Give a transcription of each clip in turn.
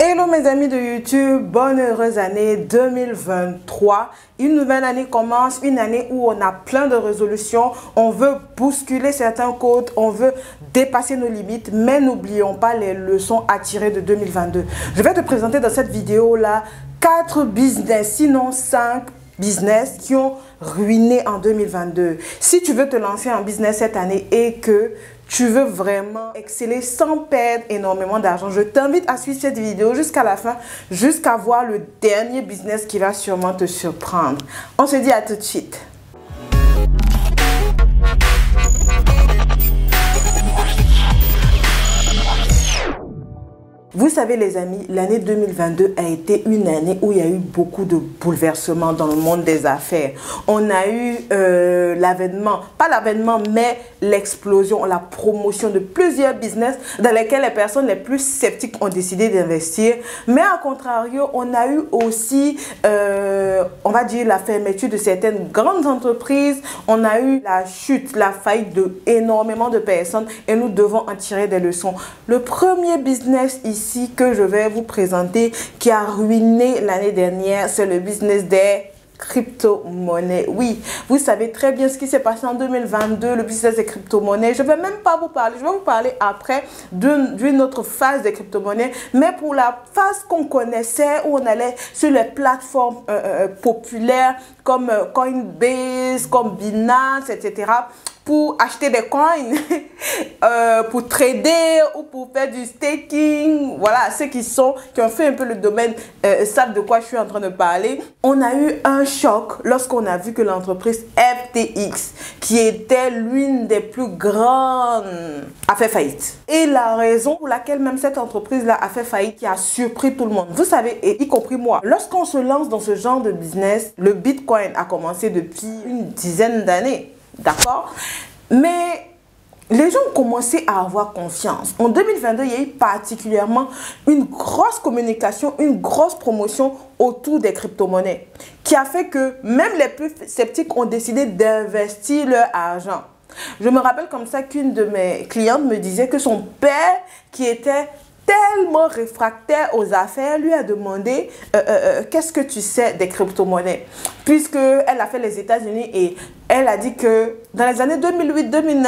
Hello mes amis de YouTube, bonne heureuse année 2023. Une nouvelle année commence, une année où on a plein de résolutions, on veut bousculer certains codes, on veut dépasser nos limites, mais n'oublions pas les leçons à tirer de 2022. Je vais te présenter dans cette vidéo là 4 business, sinon 5 business qui ont ruiné en 2022. Si tu veux te lancer en business cette année et que tu veux vraiment exceller sans perdre énormément d'argent, je t'invite à suivre cette vidéo jusqu'à la fin, jusqu'à voir le dernier business qui va sûrement te surprendre. On se dit à tout de suite. Vous savez les amis, l'année 2022 a été une année où il y a eu beaucoup de bouleversements dans le monde des affaires. On a eu l'avènement, pas l'avènement, mais l'explosion, la promotion de plusieurs business dans lesquels les personnes les plus sceptiques ont décidé d'investir. Mais à contrario, on a eu aussi, on va dire, la fermeture de certaines grandes entreprises. On a eu la chute, la faillite de énormément de personnes et nous devons en tirer des leçons. Le premier business ici que je vais vous présenter qui a ruiné l'année dernière, c'est le business des crypto-monnaies. Oui, vous savez très bien ce qui s'est passé en 2022, le business des crypto-monnaies. Je ne vais même pas vous parler, je vais vous parler après d'une autre phase des crypto-monnaies, mais pour la phase qu'on connaissait, où on allait sur les plateformes populaires comme Coinbase, comme Binance, etc., pour acheter des coins, pour trader ou pour faire du staking. Voilà, ceux qui ont fait un peu le domaine savent de quoi je suis en train de parler. On a eu un choc lorsqu'on a vu que l'entreprise FTX, qui était l'une des plus grandes, a fait faillite. Et la raison pour laquelle même cette entreprise-là a fait faillite, qui a surpris tout le monde. Vous savez, et y compris moi, lorsqu'on se lance dans ce genre de business, le Bitcoin a commencé depuis une dizaine d'années. D'accord? Mais les gens ont commencé à avoir confiance. En 2022, il y a eu particulièrement une grosse communication, une grosse promotion autour des crypto-monnaies qui a fait que même les plus sceptiques ont décidé d'investir leur argent. Je me rappelle comme ça qu'une de mes clientes me disait que son père, qui était tellement réfractaire aux affaires, lui a demandé qu'est-ce que tu sais des crypto-monnaies, puisqu'elle a fait les États-Unis et elle a dit que dans les années 2008-2009,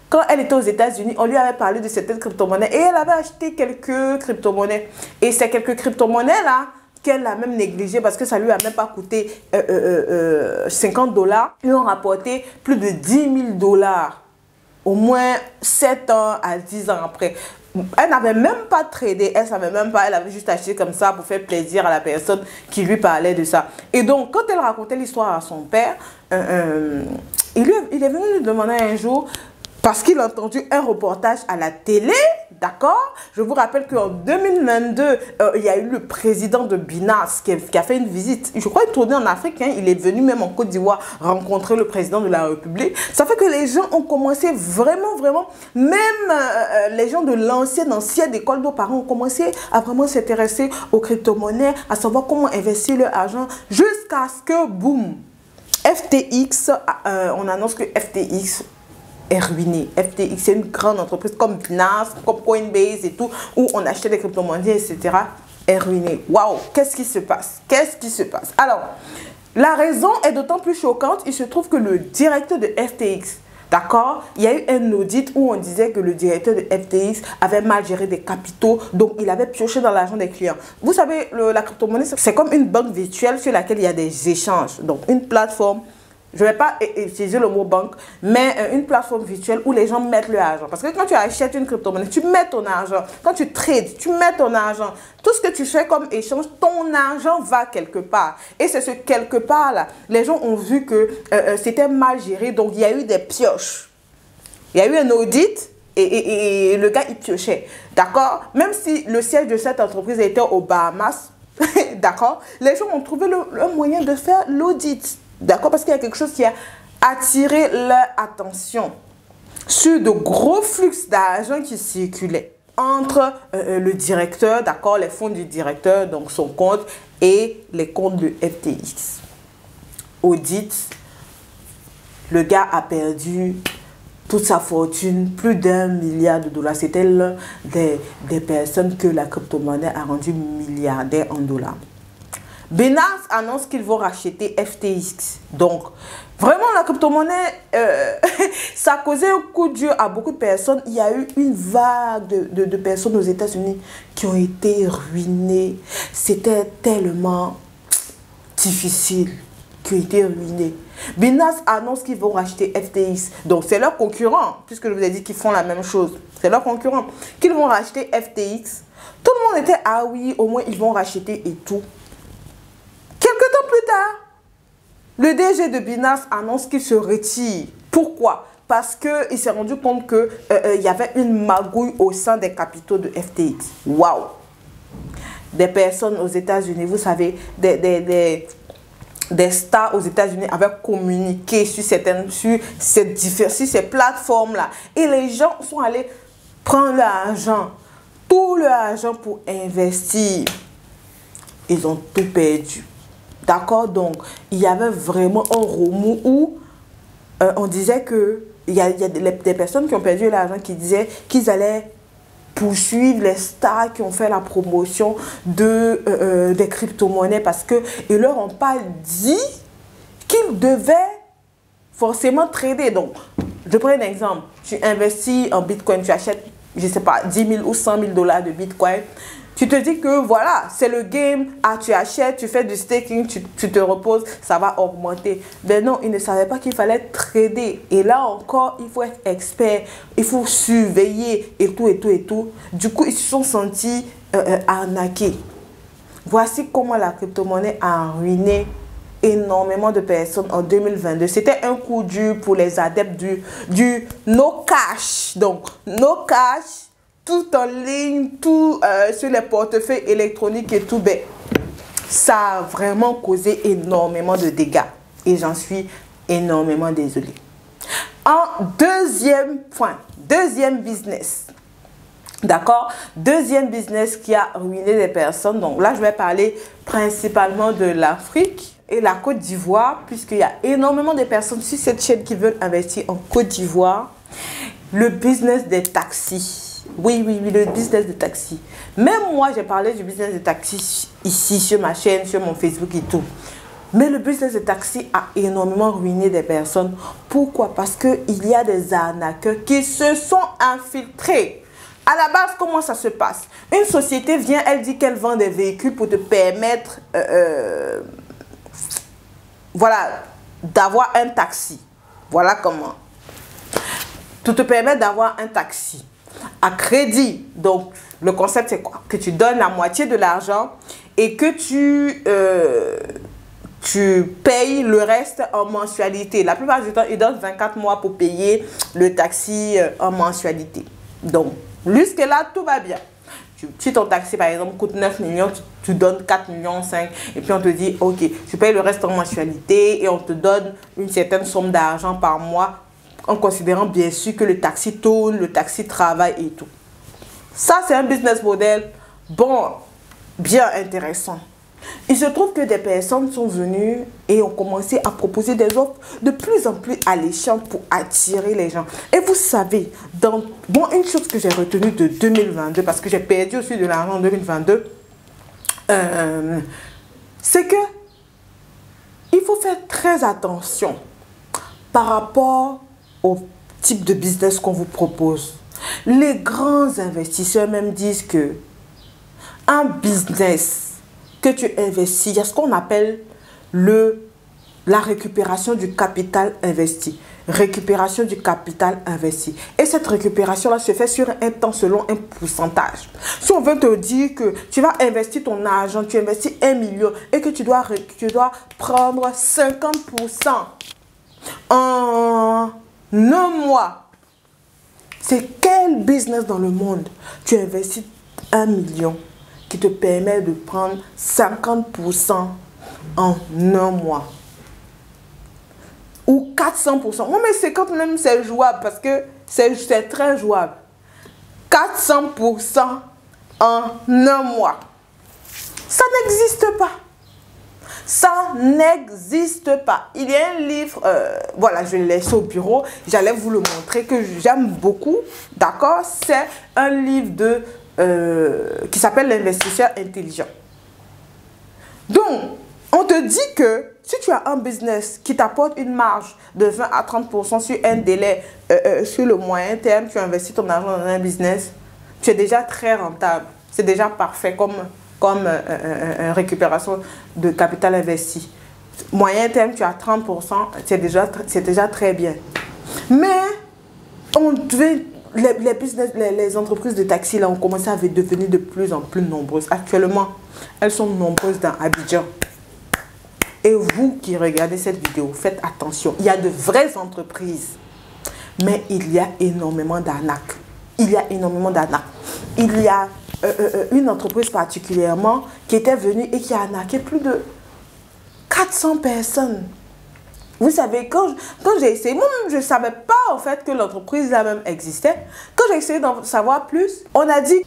quand elle était aux États-Unis, on lui avait parlé de certaines crypto-monnaies et elle avait acheté quelques crypto-monnaies. Et ces quelques crypto-monnaies-là, qu'elle a même négligé parce que ça lui a même pas coûté 50 $, lui ont rapporté plus de 10 000 $, au moins 7 ans à 10 ans après. Elle n'avait même pas tradé, elle savait même pas, elle avait juste acheté comme ça pour faire plaisir à la personne qui lui parlait de ça. Et donc, quand elle racontait l'histoire à son père, il est venu lui demander un jour, parce qu'il a entendu un reportage à la télé, d'accord? Je vous rappelle qu'en 2022, il y a eu le président de Binance qui a fait une visite, je crois, une tournée en Afrique, hein. Il est venu même en Côte d'Ivoire rencontrer le président de la République. Ça fait que les gens ont commencé vraiment, même les gens de ancienne école, nos parents ont commencé à vraiment s'intéresser aux crypto-monnaies, à savoir comment investir leur argent, jusqu'à ce que, boum, FTX, on annonce que FTX est ruiné. FTX, c'est une grande entreprise comme Binance, comme Coinbase et tout, où on achetait des crypto-monnaies, etc., est ruiné. Waouh, qu'est-ce qui se passe? Qu'est-ce qui se passe? Alors, la raison est d'autant plus choquante. Il se trouve que le directeur de FTX, d'accord, il y a eu un audit où on disait que le directeur de FTX avait mal géré des capitaux, donc il avait pioché dans l'argent des clients. Vous savez, la crypto-monnaie, c'est comme une banque virtuelle sur laquelle il y a des échanges. Donc, une plateforme. Je ne vais pas utiliser le mot banque, mais une plateforme virtuelle où les gens mettent leur argent. Parce que quand tu achètes une crypto-monnaie, tu mets ton argent. Quand tu trades, tu mets ton argent. Tout ce que tu fais comme échange, ton argent va quelque part. Et c'est ce quelque part-là. Les gens ont vu que c'était mal géré, donc il y a eu des pioches. Il y a eu un audit et le gars, il piochait. D'accord? Même si le siège de cette entreprise était aux Bahamas, d'accord? Les gens ont trouvé le moyen de faire l'audit. D'accord? Parce qu'il y a quelque chose qui a attiré leur attention sur de gros flux d'argent qui circulaient entre le directeur, d'accord, les fonds du directeur, donc son compte, et les comptes de FTX. Audit, le gars a perdu toute sa fortune, plus d'1 milliard de dollars. C'était l'un des personnes que la crypto-monnaie a rendu milliardaire en dollars. Binance annonce qu'ils vont racheter FTX. Donc, vraiment, la crypto-monnaie, ça a causé un coup dur à beaucoup de personnes. Il y a eu une vague de personnes aux États-Unis qui ont été ruinées. C'était tellement difficile, qui ont été ruinées. Binance annonce qu'ils vont racheter FTX. Donc, c'est leur concurrent, puisque je vous ai dit qu'ils font la même chose. C'est leur concurrent. Qu'ils vont racheter FTX. Tout le monde était, ah oui, au moins ils vont racheter et tout. Quelque temps plus tard, le DG de Binance annonce qu'il se retire. Pourquoi? Parce qu'il s'est rendu compte qu'il y avait une magouille au sein des capitaux de FTX. Waouh! Des personnes aux États-Unis, vous savez, des stars aux États-Unis avaient communiqué sur ces plateformes-là. Et les gens sont allés prendre leur argent, tout leur argent pour investir. Ils ont tout perdu. D'accord? Donc, il y avait vraiment un remous où on disait que il y a des personnes qui ont perdu l'argent qui disaient qu'ils allaient poursuivre les stars qui ont fait la promotion des crypto-monnaies parce qu'ils ne leur ont pas dit qu'ils devaient forcément trader. Donc, je prends un exemple. Tu investis en Bitcoin, tu achètes, je ne sais pas, 10 000 ou 100 000 dollars de Bitcoin. Tu te dis que voilà, c'est le game, ah, tu achètes, tu fais du staking, tu te reposes, ça va augmenter. Mais non, ils ne savaient pas qu'il fallait trader. Et là encore, il faut être expert, il faut surveiller et tout, et tout, et tout. Du coup, ils se sont sentis arnaqués. Voici comment la crypto-monnaie a ruiné énormément de personnes en 2022. C'était un coup dur pour les adeptes du no cash. Donc, no cash, tout en ligne, tout sur les portefeuilles électroniques et tout. Ben, ça a vraiment causé énormément de dégâts. Et j'en suis énormément désolée. En deuxième point, deuxième business. D'accord? Deuxième business qui a ruiné les personnes. Donc là, je vais parler principalement de l'Afrique et la Côte d'Ivoire, puisqu'il y a énormément de personnes sur cette chaîne qui veulent investir en Côte d'Ivoire. Le business des taxis. Oui, le business de taxi. Même moi, j'ai parlé du business de taxi ici, sur ma chaîne, sur mon Facebook et tout. Mais le business de taxi a énormément ruiné des personnes. Pourquoi? Parce qu'il y a des arnaqueurs qui se sont infiltrés. À la base, comment ça se passe? Une société vient, elle dit qu'elle vend des véhicules pour te permettre voilà, d'avoir un taxi. Voilà comment. Tout te permet d'avoir un taxi à crédit. Donc, le concept, c'est quoi? Que tu donnes la moitié de l'argent et que tu payes le reste en mensualité. La plupart du temps, ils donnent 24 mois pour payer le taxi en mensualité. Donc, jusque-là, tout va bien. Si ton taxi, par exemple, coûte 9 millions, tu donnes 4 millions 5 et puis on te dit, ok, tu payes le reste en mensualité et on te donne une certaine somme d'argent par mois en considérant bien sûr que le taxi tourne, le taxi travaille et tout. Ça, c'est un business model, bon, bien intéressant. Il se trouve que des personnes sont venues et ont commencé à proposer des offres de plus en plus alléchantes pour attirer les gens. Et vous savez, une chose que j'ai retenue de 2022, parce que j'ai perdu aussi de l'argent en 2022, c'est que il faut faire très attention par rapport au type de business qu'on vous propose. Les grands investisseurs même disent que un business que tu investis, il y a ce qu'on appelle la récupération du capital investi. Récupération du capital investi. Et cette récupération-là se fait sur un temps selon un pourcentage. Si on veut te dire que tu vas investir ton argent, tu investis 1 million et que tu dois prendre 50% en un mois, c'est quel business dans le monde tu investis 1 million qui te permet de prendre 50% en un mois? Ou 400%. Moi, mais 50 même, c'est jouable parce que c'est très jouable. 400% en un mois. Ça n'existe pas. Ça n'existe pas. Il y a un livre, voilà, je l'ai laissé au bureau, j'allais vous le montrer, que j'aime beaucoup, d'accord? C'est un livre qui s'appelle L'investisseur intelligent. Donc, on te dit que si tu as un business qui t'apporte une marge de 20 à 30% sur un délai, sur le moyen terme, tu investis ton argent dans un business, tu es déjà très rentable. C'est déjà parfait comme récupération de capital investi. Moyen terme, tu as 30%, c'est déjà très bien. Mais les entreprises de taxi là ont commencé à devenir de plus en plus nombreuses. Actuellement, elles sont nombreuses dans Abidjan. Et vous qui regardez cette vidéo, faites attention. Il y a de vraies entreprises, mais il y a énormément d'arnaques. Il y a énormément d'arnaques. Il y a une entreprise particulièrement qui était venue et qui a arnaqué plus de 400 personnes. Vous savez, quand j'ai essayé, moi je ne savais pas en fait que l'entreprise là-même existait. Quand j'ai essayé d'en savoir plus, on a dit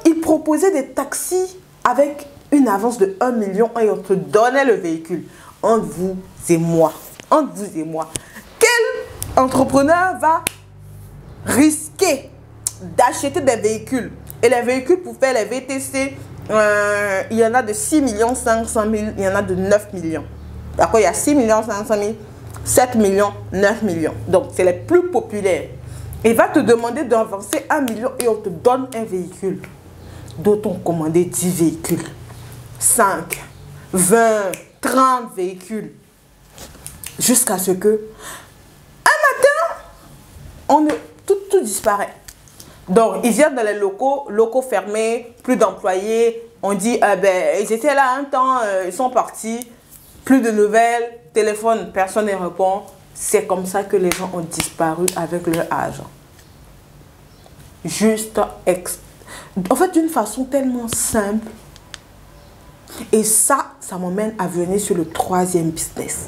qu'ils proposaient des taxis avec une avance de 1 million et on te donnait le véhicule. Entre vous et moi. Entre vous et moi. Quel entrepreneur va risquer d'acheter des véhicules? Et les véhicules pour faire les VTC, il y en a de 6 500 000, il y en a de 9 millions. D'accord, il y a 6 500 000, 7 millions, 9 millions. Donc, c'est les plus populaires. Il va te demander d'avancer 1 million et on te donne un véhicule. D'autres ont commandé 10 véhicules. 5, 20, 30 véhicules. Jusqu'à ce que, un matin, tout disparaît. Donc, ils viennent dans les locaux fermés, plus d'employés. On dit, ils étaient là un temps, ils sont partis. Plus de nouvelles, téléphone, personne ne répond. C'est comme ça que les gens ont disparu avec leur argent. En fait, d'une façon tellement simple. Et ça m'emmène à venir sur le troisième business.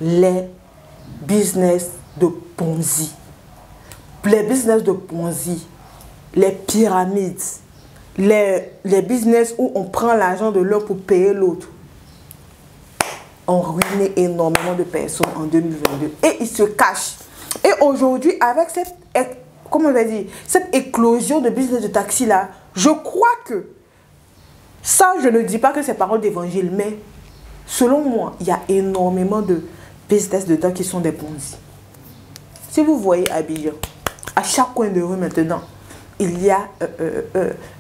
Les business de Ponzi. Les business de Ponzi, les pyramides, les business où on prend l'argent de l'un pour payer l'autre, ont ruiné énormément de personnes en 2022. Et ils se cachent. Et aujourd'hui, avec cette éclosion de business de taxi là, je crois que, ça je ne dis pas que c'est parole d'évangile, mais selon moi, il y a énormément de business dedans qui sont des Ponzi. Si vous voyez Abidjan, à chaque coin de rue maintenant, il y a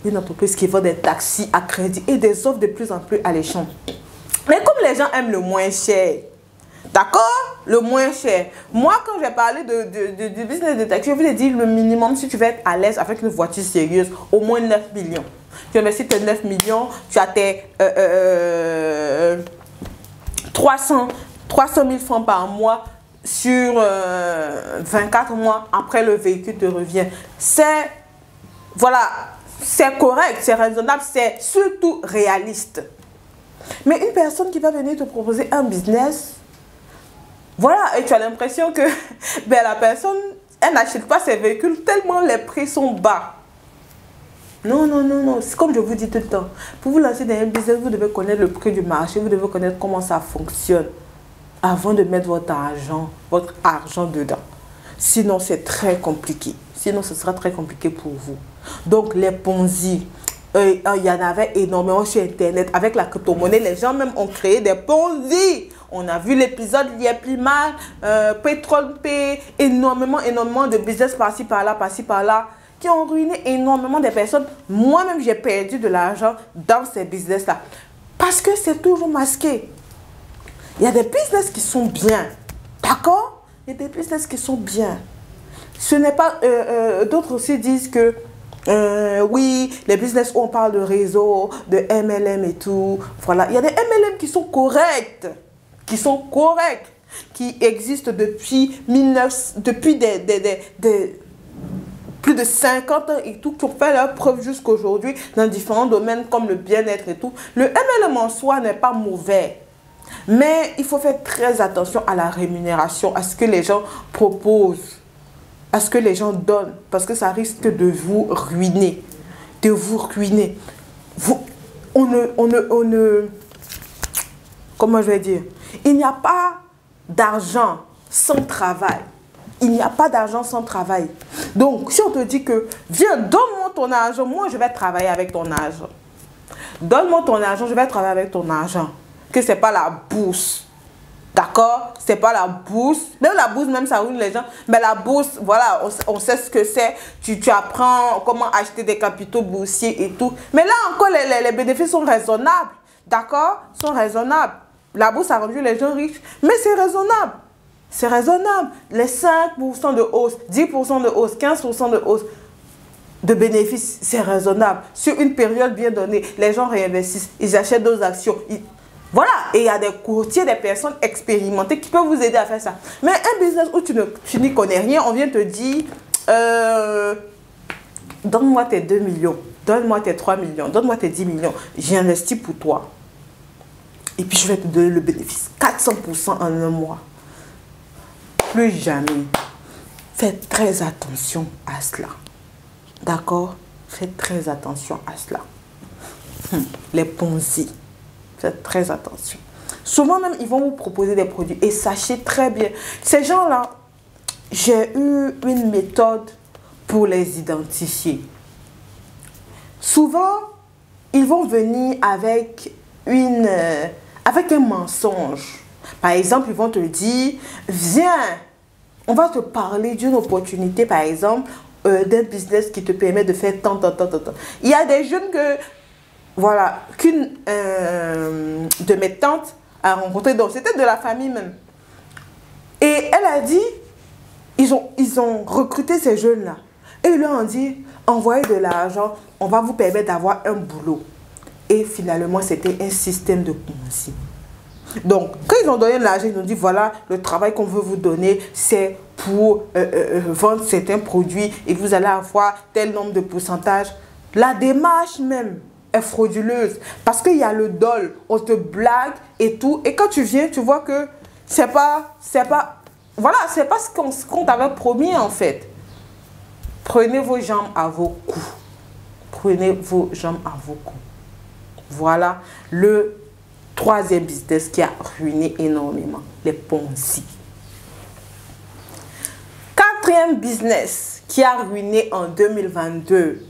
une entreprise qui vend des taxis à crédit et des offres de plus en plus alléchantes. Mais comme les gens aiment le moins cher, d'accord? Le moins cher. Moi, quand j'ai parlé du business de taxi, je vous ai dit le minimum, si tu veux être à l'aise avec une voiture sérieuse, au moins 9 millions. Tu investis tes 9 millions, tu as tes 300 000 francs par mois. Sur 24 mois, après le véhicule te revient. C'est correct, c'est raisonnable, c'est surtout réaliste. Mais une personne qui va venir te proposer un business, voilà, et tu as l'impression que la personne, elle n'achète pas ses véhicules tellement les prix sont bas. Non, c'est comme je vous dis tout le temps. Pour vous lancer dans un business, vous devez connaître le prix du marché, vous devez connaître comment ça fonctionne avant de mettre votre argent dedans. Sinon, c'est très compliqué. Sinon, ce sera très compliqué pour vous. Donc, les Ponzi, il y en avait énormément sur Internet. Avec la crypto-monnaie, les gens même ont créé des Ponzi. On a vu l'épisode Liepliman, Pétrole P, énormément de business par-ci, par-là, qui ont ruiné énormément de personnes. Moi-même, j'ai perdu de l'argent dans ces business-là. Parce que c'est toujours masqué. Il y a des business qui sont bien. D'accord? Il y a des business qui sont bien. Ce n'est pas... d'autres aussi disent que... oui, les business où on parle de réseau, de MLM et tout. Voilà. Il y a des MLM qui sont corrects. Qui existent depuis plus de 50 ans et tout, qui ont fait leur preuve jusqu'à aujourd'hui dans différents domaines comme le bien-être et tout. Le MLM en soi n'est pas mauvais. Mais il faut faire très attention à la rémunération, à ce que les gens proposent, à ce que les gens donnent, parce que ça risque de vous ruiner. On comment je vais dire, il n'y a pas d'argent sans travail. Il n'y a pas d'argent sans travail. Donc, si on te dit que, viens, donne-moi ton argent, moi je vais travailler avec ton argent. Donne-moi ton argent, je vais travailler avec ton argent. Que ce n'est pas la bourse. D'accord? C'est pas la bourse. Même la bourse, même ça ruine les gens. Mais la bourse, voilà, on sait ce que c'est. Tu apprends comment acheter des capitaux boursiers et tout. Mais là encore, les bénéfices sont raisonnables. D'accord? Sont raisonnables. La bourse a rendu les gens riches. Mais c'est raisonnable. C'est raisonnable. Les 5% de hausse, 10% de hausse, 15% de hausse de bénéfices, c'est raisonnable. Sur une période bien donnée, les gens réinvestissent. Ils achètent d'autres actions. Voilà, et il y a des courtiers, des personnes expérimentées qui peuvent vous aider à faire ça. Mais un business où tu n'y connais rien, on vient te dire, donne-moi tes 2 millions, donne-moi tes 3 millions, donne-moi tes 10 millions, j'investis pour toi. Et puis je vais te donner le bénéfice, 400% en un mois. Plus jamais. Faites très attention à cela. D'accord? Faites très attention à cela. Les Ponzi. Faites très attention. Souvent même, ils vont vous proposer des produits. Et sachez très bien, ces gens-là, j'ai eu une méthode pour les identifier. Souvent, ils vont venir avec un mensonge. Par exemple, ils vont te dire, viens, on va te parler d'une opportunité, par exemple, d'un business qui te permet de faire tant. Il y a des jeunes que... Voilà, qu'une de mes tantes a rencontré, donc c'était de la famille même. Et elle a dit, ils ont recruté ces jeunes-là. Et ils leur ont dit, envoyez de l'argent, on va vous permettre d'avoir un boulot. Et finalement, c'était un système de Ponzi. Donc, quand ils ont donné l'argent, ils ont dit, voilà, le travail qu'on veut vous donner, c'est pour vendre certains produits et vous allez avoir tel nombre de pourcentage. La démarche même est frauduleuse parce qu'il y a le dol, on te blague et tout, et quand tu viens tu vois que c'est pas voilà, c'est pas ce qu'on t'avait promis en fait. Prenez vos jambes à vos coups, prenez vos jambes à vos coups. Voilà le troisième business qui a ruiné énormément, les Ponzi. Quatrième business qui a ruiné en 2022,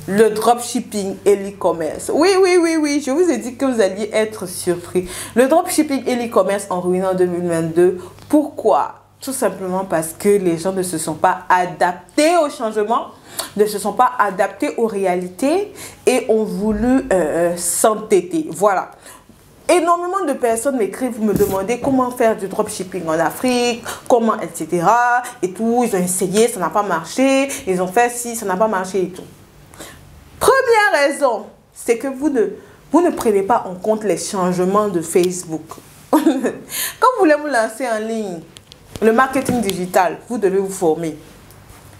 le dropshipping et l'e-commerce. Oui, je vous ai dit que vous alliez être surpris. Le dropshipping et l'e-commerce ont ruiné en 2022. Pourquoi? Tout simplement parce que les gens ne se sont pas adaptés au changement, ne se sont pas adaptés aux réalités et ont voulu s'entêter. Voilà. Énormément de personnes m'écrivent pour me demander comment faire du dropshipping en Afrique, comment, etc. Et tout. Ils ont essayé, ça n'a pas marché. Ils ont fait ci, ça n'a pas marché et tout. Première raison, c'est que vous ne prenez pas en compte les changements de Facebook. Quand vous voulez vous lancer en ligne, le marketing digital, vous devez vous former.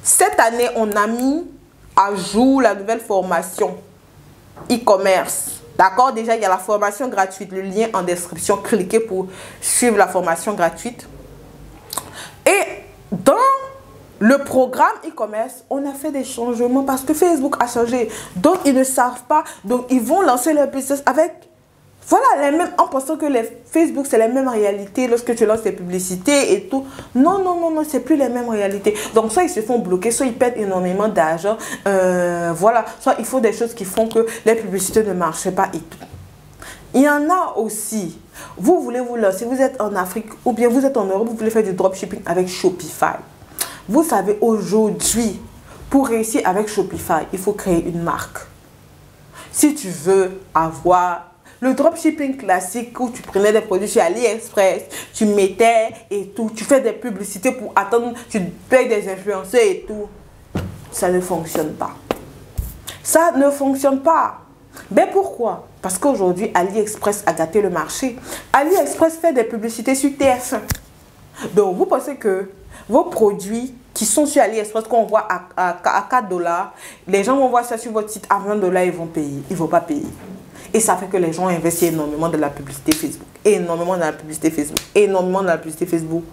Cette année, on a mis à jour la nouvelle formation e-commerce. D'accord? Déjà, il y a la formation gratuite. Le lien en description. Cliquez pour suivre la formation gratuite. Et dans le programme e-commerce, on a fait des changements parce que Facebook a changé. Donc, ils ne savent pas. Donc, ils vont lancer leur business avec... Voilà, les mêmes, en pensant que les Facebook, c'est la même réalité lorsque tu lances tes publicités et tout. Non, c'est plus les mêmes réalités. Donc, soit ils se font bloquer, soit ils perdent énormément d'argent. Voilà, soit il faut des choses qui font que les publicités ne marchent pas et tout. Il y en a aussi. Vous voulez vous lancer, vous êtes en Afrique ou bien vous êtes en Europe, vous voulez faire du dropshipping avec Shopify. Vous savez, aujourd'hui, pour réussir avec Shopify, il faut créer une marque. Si tu veux avoir... Le dropshipping classique où tu prenais des produits sur AliExpress, tu mettais et tout, tu fais des publicités pour attendre, tu payes des influenceurs et tout, ça ne fonctionne pas. Ça ne fonctionne pas. Mais pourquoi? Parce qu'aujourd'hui, AliExpress a gâté le marché. AliExpress fait des publicités sur TF1. Donc, vous pensez que vos produits qui sont sur AliExpress, qu'on voit à 4 $, les gens vont voir ça sur votre site à 20 $, ils vont payer. Ils ne vont pas payer. Et ça fait que les gens investissent énormément dans la publicité Facebook. Énormément dans la publicité Facebook. Énormément dans la publicité Facebook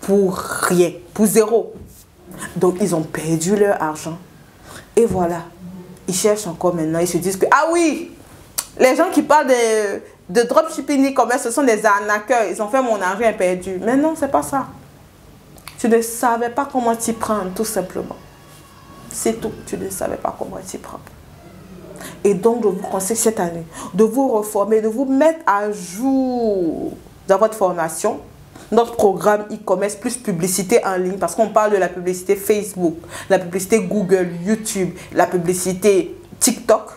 pour rien. Pour zéro. Donc, ils ont perdu leur argent. Et voilà. Ils cherchent encore maintenant. Ils se disent que, ah oui, les gens qui parlent de dropshipping e-commerce, ce sont des arnaqueurs. Ils ont fait mon argent perdu. Mais non, c'est pas ça. Tu ne savais pas comment t'y prendre, tout simplement. C'est tout. Tu ne savais pas comment t'y prendre. Et donc, je vous conseille cette année de vous reformer, de vous mettre à jour dans votre formation. Notre programme e-commerce plus publicité en ligne, parce qu'on parle de la publicité Facebook, la publicité Google, YouTube, la publicité TikTok,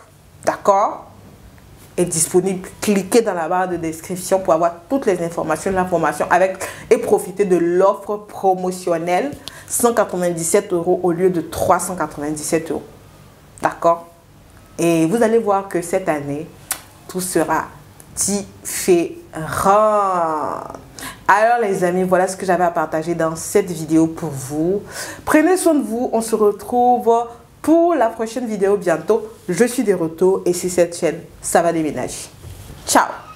d'accord, est disponible. Cliquez dans la barre de description pour avoir toutes les informations de la formation et profiter de l'offre promotionnelle 197 € au lieu de 397 €. D'accord? Et vous allez voir que cette année, tout sera différent. Alors les amis, voilà ce que j'avais à partager dans cette vidéo pour vous. Prenez soin de vous, on se retrouve pour la prochaine vidéo bientôt. Je suis de retour et sur cette chaîne, ça va déménager. Ciao!